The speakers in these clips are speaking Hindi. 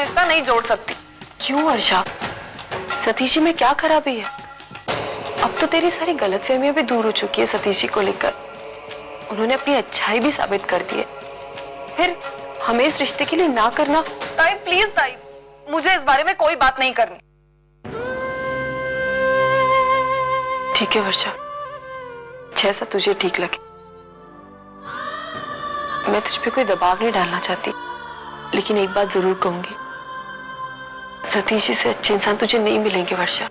रिश्ता नहीं जोड़ सकती। क्यों वर्षा, सतीश जी में क्या खराबी है? अब तो तेरी सारी गलतफहमियां भी दूर हो चुकी है सतीश जी को लेकर। उन्होंने अपनी अच्छाई भी साबित कर दी है, फिर हमें इस रिश्ते के लिए ना करना। ताई प्लीज ताई, मुझे इस बारे में कोई बात नहीं करनी। ठीक है वर्षा, जैसा तुझे ठीक लगे। मैं तुझ पे कोई दबाव नहीं डालना चाहती, लेकिन एक बात जरूर कहूंगी, सतीश जी से अच्छे इंसान तुझे नहीं मिलेंगे वर्षा।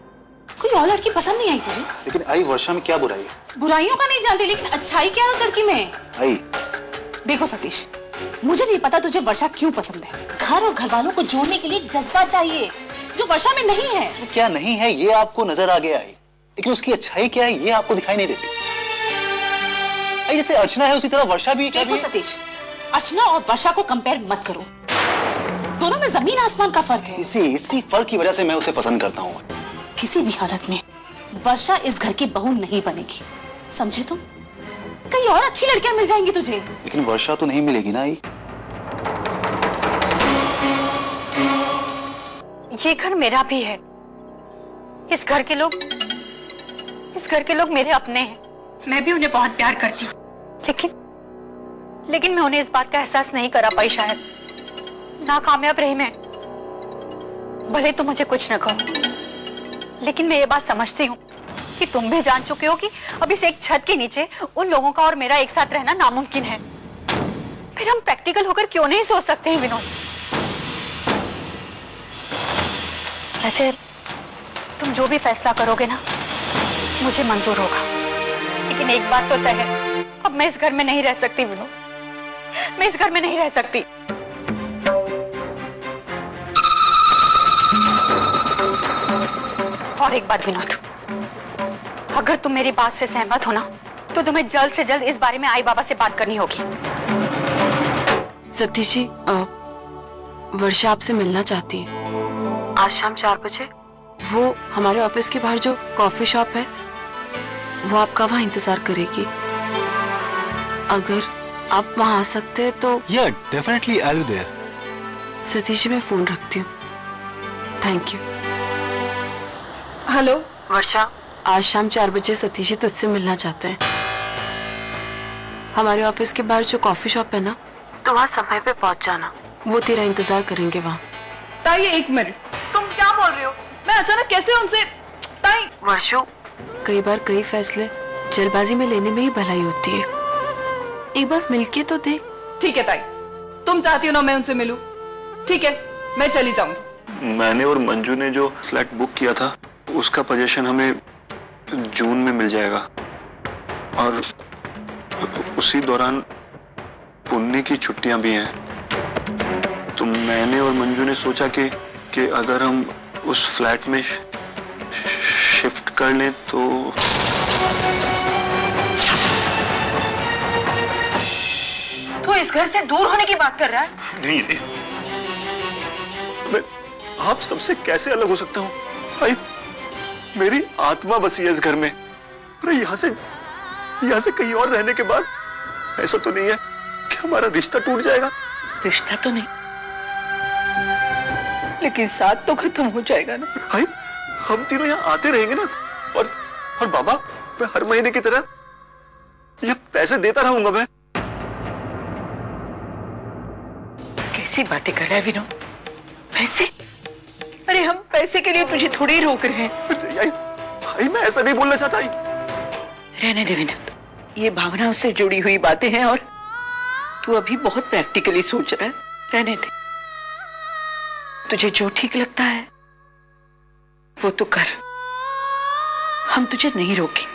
कोई और लड़की पसंद नहीं आई तुझे? लेकिन आई, वर्षा में क्या बुराई है? बुराइयों का नहीं जानती, लेकिन अच्छाई क्या है उस लड़की में? आई देखो सतीश, मुझे नहीं पता तुझे वर्षा क्यों पसंद है। घर और घर वालों को जोड़ने के लिए एक जज्बा चाहिए जो वर्षा में नहीं है। तो क्या नहीं है ये आपको नजर आ गया है, लेकिन उसकी अच्छाई क्या है ये आपको दिखाई नहीं देती। जैसे अर्चना है उसी तरह वर्षा भी। देखो सतीश, अर्चना और वर्षा को कंपेयर मत करो, दोनों में जमीन आसमान का फर्क है। इसी फर्क की वजह से मैं उसे पसंद करता हूँ। किसी भी हालत में वर्षा इस घर की बहू नहीं बनेगी, समझे तुम? कई और अच्छी लड़कियां मिल जाएंगी तुझे। लेकिन वर्षा तो नहीं मिलेगी ना। ये घर मेरा भी है, इस घर के लोग मेरे अपने हैं। मैं भी उन्हें बहुत प्यार करती हूँ, लेकिन मैं उन्हें इस बात का एहसास नहीं करा पाई, शायद नाकामयाब रही मैं। भले तुम मुझे कुछ न कहो, लेकिन मैं ये बात समझती हूँ कि तुम भी जान चुके हो कि अब इस एक छत के नीचे उन लोगों का और मेरा एक साथ रहना नामुमकिन है। फिर हम प्रैक्टिकल होकर क्यों नहीं सोच सकते हैं विनोद? वैसे तुम जो भी फैसला करोगे ना, मुझे मंजूर होगा, लेकिन एक बात तो तय है, अब मैं इस घर में नहीं रह सकती विनोद, मैं इस घर में नहीं रह सकती। और एक बात विनोद, अगर तुम मेरी बात से सहमत हो ना, तो तुम्हें जल्द से जल्द इस बारे में आई बाबा से बात करनी होगी। सतीश जी, वर्षा आपसे मिलना चाहती है। आज शाम 4 बजे वो हमारे ऑफिस के बाहर जो कॉफी शॉप है, वो आपका वहाँ इंतजार करेगी। अगर आप वहाँ आ सकते हैं तो। Yeah, definitely I'll be there. Satish ji, मैं फोन रखती हूँ। Thank you. हेलो वर्षा, आज शाम 4 बजे सतीश जी तुझसे मिलना चाहते हैं। हमारे ऑफिस के बाहर जो कॉफी शॉप है ना, तो वहाँ समय पे पहुँच जाना, वो तेरा इंतजार करेंगे वहाँ। ताई एक मिनट, तुम क्या बोल रही हो? मैं अचानक कैसे उनसे? ताई वर्षो, कई बार कई फैसले जल्दबाजी में लेने में ही भलाई होती है, एक बार मिलके तो देख। ठीक है ताई, तुम चाहती हो ना मैं उनसे मिलूं, ठीक है मैं चली जाऊंगी। मैंने और मंजू ने जो फ्लैट बुक किया था उसका पोजीशन हमें जून में मिल जाएगा, और उसी दौरान पुन्नी की छुट्टियां भी हैं। तो मैंने और मंजू ने सोचा कि अगर हम उस फ्लैट में शिफ्ट कर लें तो। तू इस घर से दूर होने की बात कर रहा है? नहीं, मैं आप सबसे कैसे अलग हो सकता हूँ? भाई, मेरी आत्मा बसी है इस घर में। अरे यहाँ से कहीं और रहने के बाद ऐसा तो नहीं है कि हमारा रिश्ता टूट जाएगा? रिश्ता तो नहीं, लेकिन साथ तो खत्म हो जाएगा ना। भाई, हम तीनों यहाँ आते रहेंगे ना, और बाबा, मैं हर महीने की तरह ये पैसे देता रहूंगा मैं। कैसी बातें कर रहा है विनोद? पैसे? अरे हम पैसे के लिए तुझे थोड़ी रोक रहे हैं। भाई मैं ऐसा नहीं बोलना चाहता। रहने दे विनोद, ये भावनाओं से जुड़ी हुई बातें हैं और तू अभी बहुत प्रैक्टिकली सोच रहा है। रहने दे, तुझे जो ठीक लगता है वो तो कर, हम तुझे नहीं रोकेंगे।